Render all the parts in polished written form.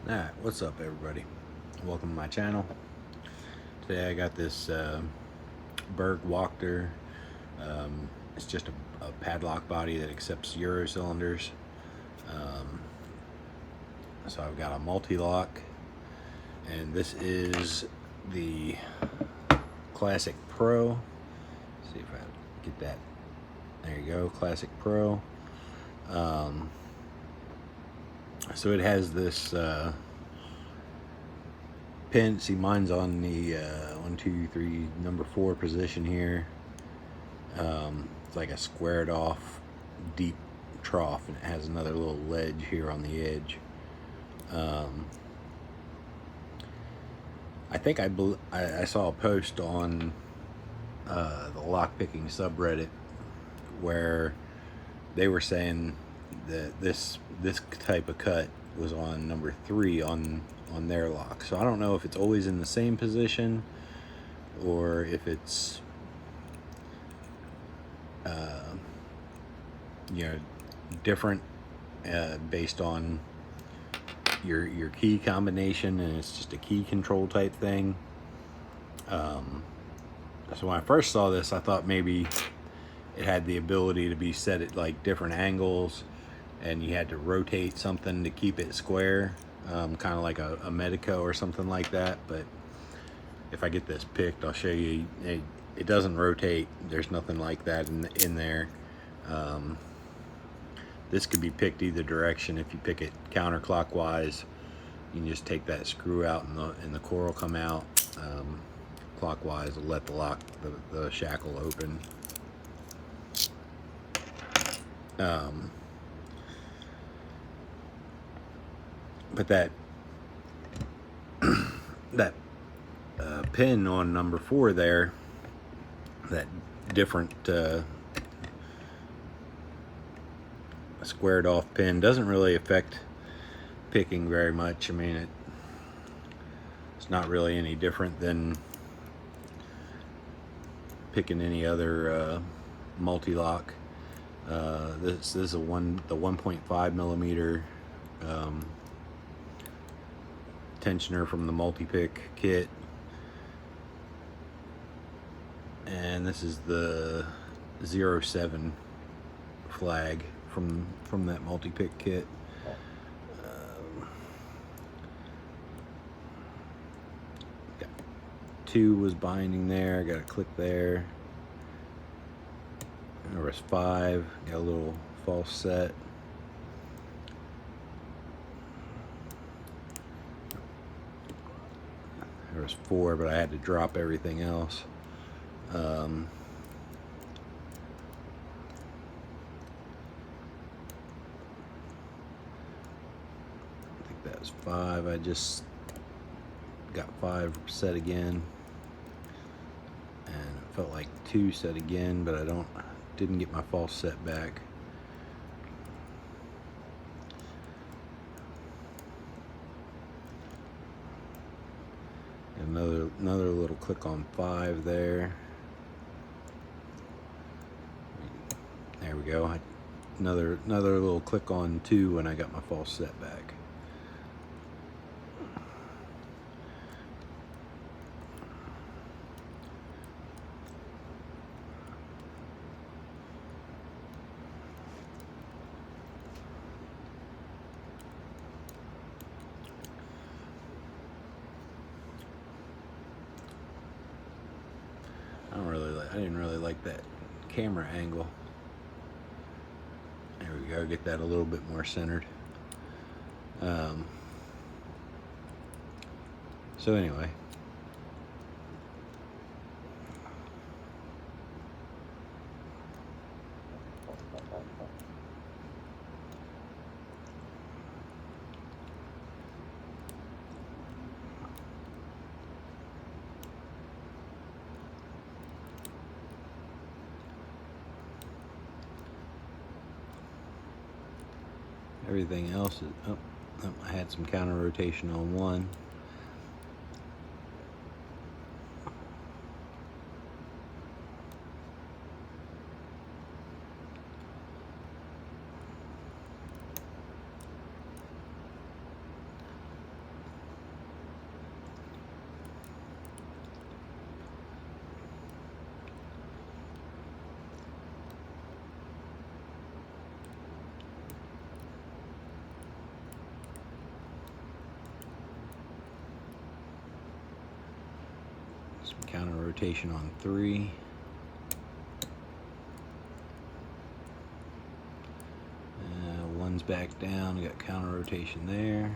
Alright, what's up everybody? Welcome to my channel. Today I got this Burg Wachter. It's just a padlock body that accepts Euro cylinders. So I've got a Mul-T-Lock, and this is the Classic Pro. Let's see if I get that. There you go, Classic Pro. So it has this pin. See, mine's on the 1, 2, 3, number 4 position here. It's like a squared off deep trough, and it has another little ledge here on the edge. I think I saw a post on the lockpicking subreddit where they were saying that this type of cut was on number 3 on their lock. So I don't know if it's always in the same position or if it's different based on your key combination, and it's just a key control type thing. So when I first saw this, I thought maybe it had the ability to be set at like different angles, and you had to rotate something to keep it square, kind of like a Medico or something like that. But if I get this picked, I'll show you. It doesn't rotate. There's nothing like that in there. This could be picked either direction. If you pick it counterclockwise, you can just take that screw out and the core will come out. Clockwise will let the shackle open. But that pin on number 4 there, that different squared off pin, doesn't really affect picking very much. I mean, it's not really any different than picking any other Mul-T-Lock. This is the 1.5 millimeter tensioner from the multi-pick kit, and this is the 07 flag from that multi-pick kit. Got 2 was binding there. Got a click there. There was 5. Got a little false set. There was 4, but I had to drop everything else. I think that was 5. I just got 5 set again, and it felt like 2 set again, but I didn't get my false set back. Another little click on 5 there. There we go. Another little click on 2 when I got my false set back. I didn't really like that camera angle. There we go. Get that a little bit more centered. So anyway, everything else is, I had some counter rotation on 1. Some counter rotation on 3. One's back down. We got counter rotation there.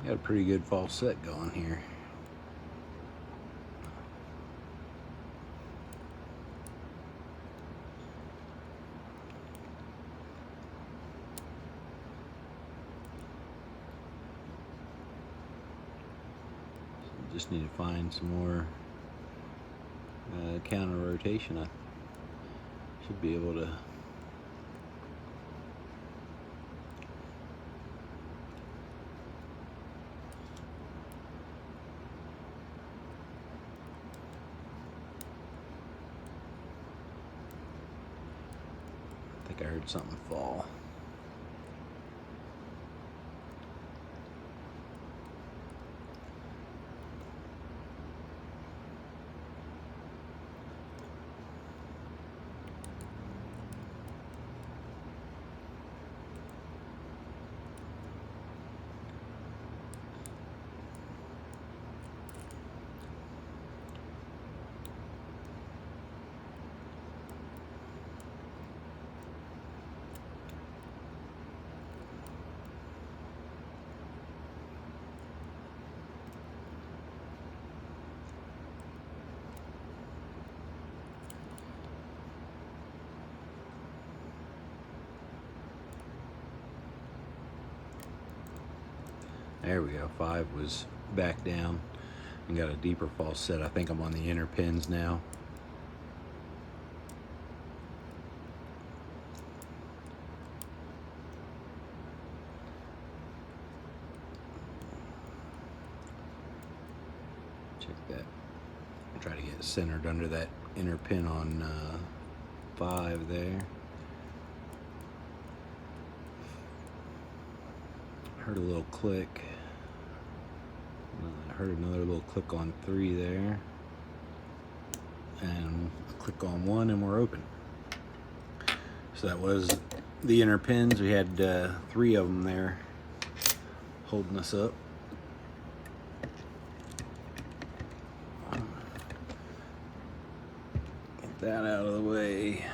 Got a pretty good false set going here. Just need to find some more counter rotation. I should be able to I think I heard something fall. There we go. 5 was back down and got a deeper false set. I think I'm on the inner pins now. Check that. Try to get centered under that inner pin on 5 there. Heard a little click. I heard another little click on 3 there. And click on 1 and we're open. So that was the inner pins. We had 3 of them there holding us up. Get that out of the way.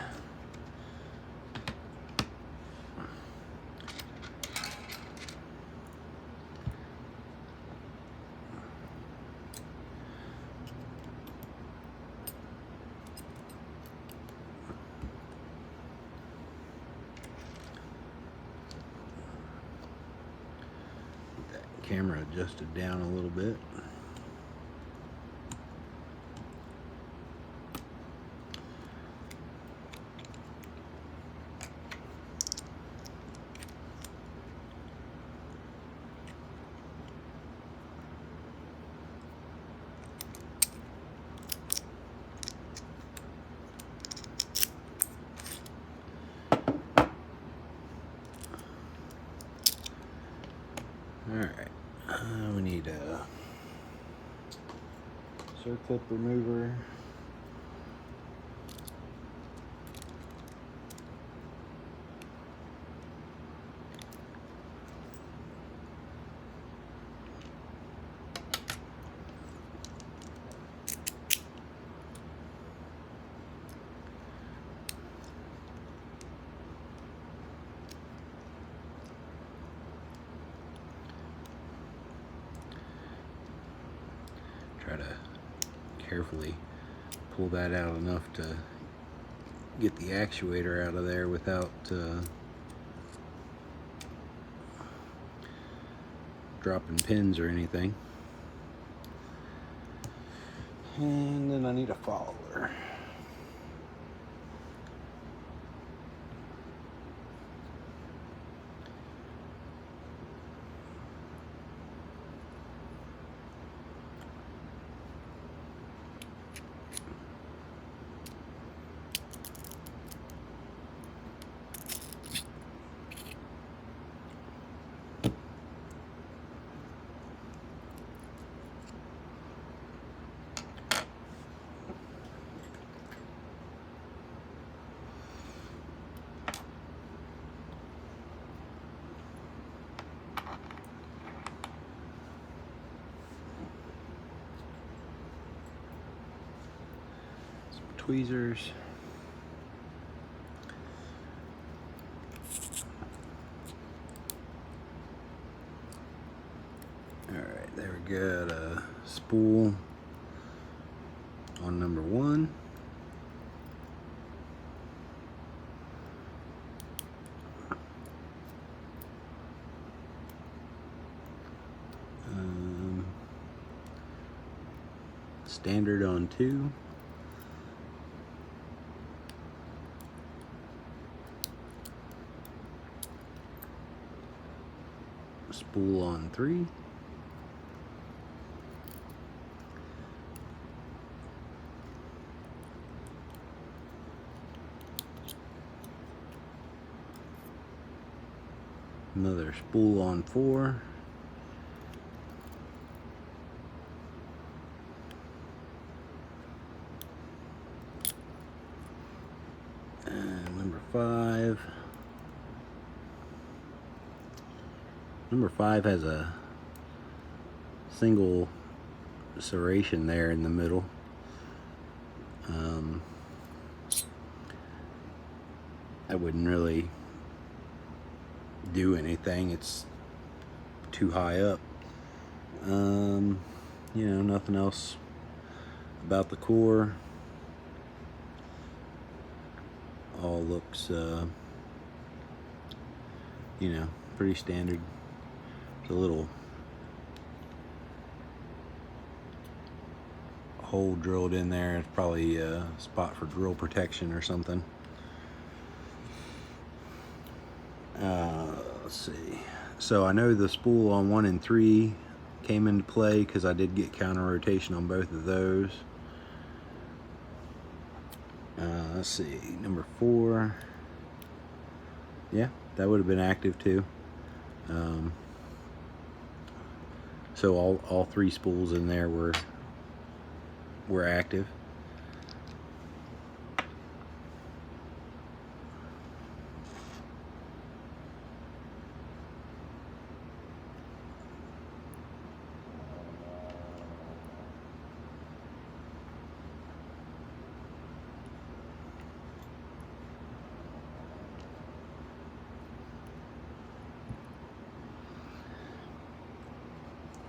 Camera adjusted down a little bit. All right. We need a circlip remover. Try to carefully pull that out enough to get the actuator out of there without dropping pins or anything. And then I need a follower. tweezers. Alright, there we got a spool on number 1. Standard on 2. Spool on 3. Another spool on 4. And number 5. Number 5 has a single serration there in the middle. I wouldn't really do anything. It's too high up. You know, nothing else about the core. All looks, you know, pretty standard. There's a little hole drilled in there. It's probably a spot for drill protection or something. Let's see. So I know the spool on 1 and 3 came into play because I did get counter rotation on both of those. Let's see, number 4. Yeah, that would have been active too. So all 3 spools in there were active.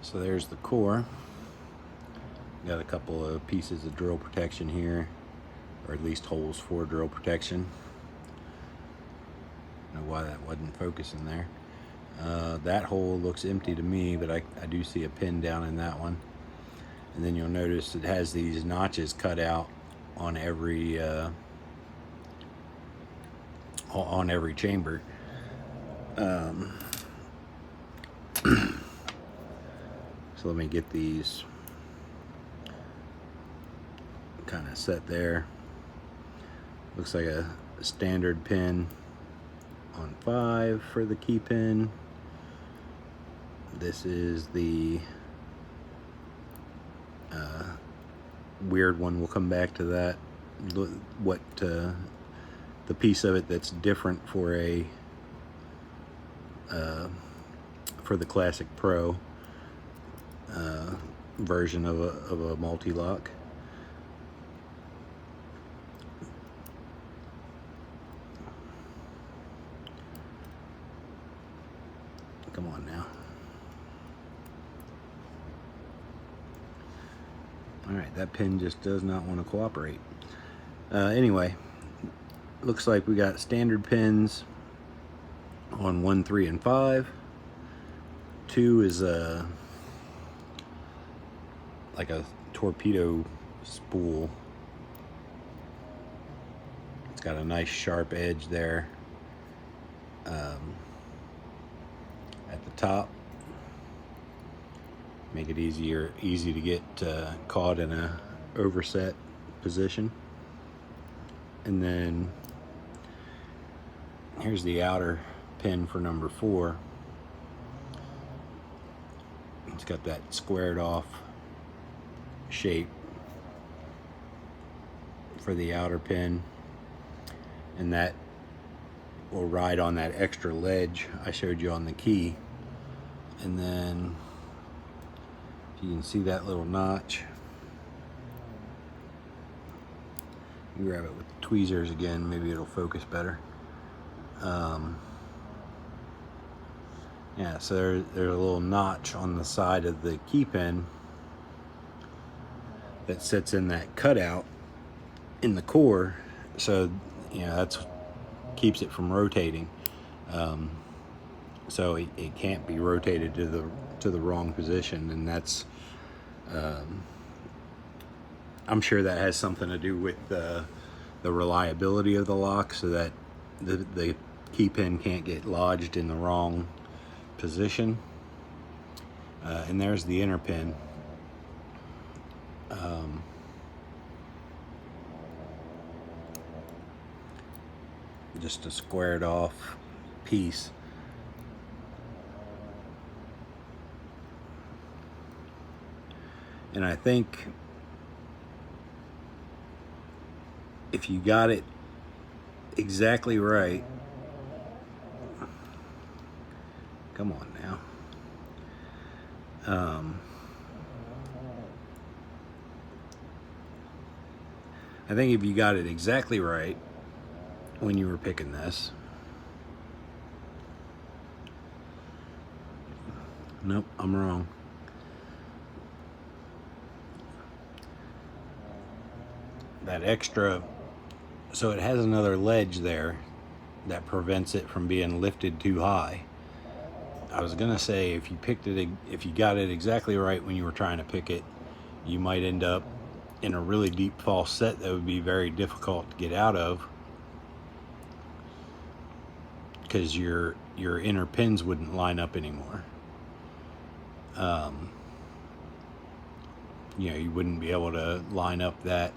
So there's the core. Got a couple of pieces of drill protection here, or at least holes for drill protection. Don't know why that wasn't focusing there. That hole looks empty to me, but I do see a pin down in that one. And then you'll notice it has these notches cut out on every chamber. So let me get these kind of set there. Looks like a standard pin on 5 for the key pin. This is the weird one. We'll come back to that. What the piece of it that's different for a for the Classic Pro version of a Mul-T-Lock. Come on now. Alright, that pin just does not want to cooperate. Anyway, looks like we got standard pins on 1, 3, and 5. 2 is like a torpedo spool. It's got a nice sharp edge there at the top. Make it easy to get caught in a overset position. And then here's the outer pin for number 4. It's got that squared off shape for the outer pin, and that will ride on that extra ledge I showed you on the key. And then if you can see that little notch, grab it with the tweezers again, maybe it'll focus better. Yeah, so there's a little notch on the side of the key pin that sits in that cutout in the core, so that's keeps it from rotating. So it can't be rotated to the wrong position, and that's I'm sure that has something to do with the reliability of the lock, so that the key pin can't get lodged in the wrong position. And there's the inner pin. Just a squared off piece. And I think if you got it exactly right, come on now. I think if you got it exactly right when you were picking this. Nope, I'm wrong. That extra, so it has another ledge there that prevents it from being lifted too high. I was gonna say if you got it exactly right when you were trying to pick it, you might end up in a really deep false set that would be very difficult to get out of, because your inner pins wouldn't line up anymore. You wouldn't be able to line up that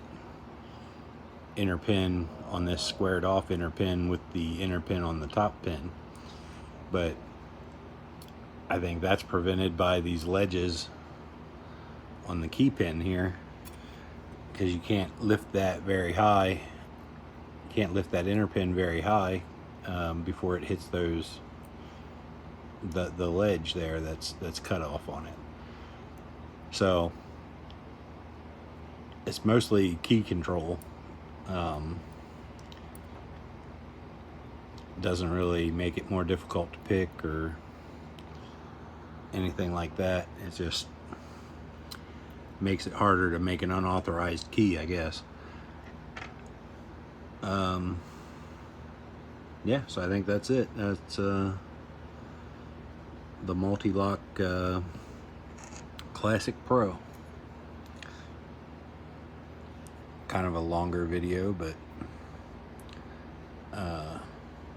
inner pin on this squared off inner pin with the inner pin on the top pin. But I think that's prevented by these ledges on the key pin here, because you can't lift that very high. You can't lift that inner pin very high before it hits the ledge there that's cut off on it. So it's mostly key control. Doesn't really make it more difficult to pick or anything like that. It just makes it harder to make an unauthorized key, I guess. Yeah, so I think that's it. That's the Mul-T-Lock Classic Pro. Kind of a longer video, but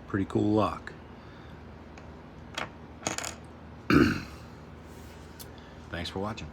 pretty cool lock. Thanks for watching.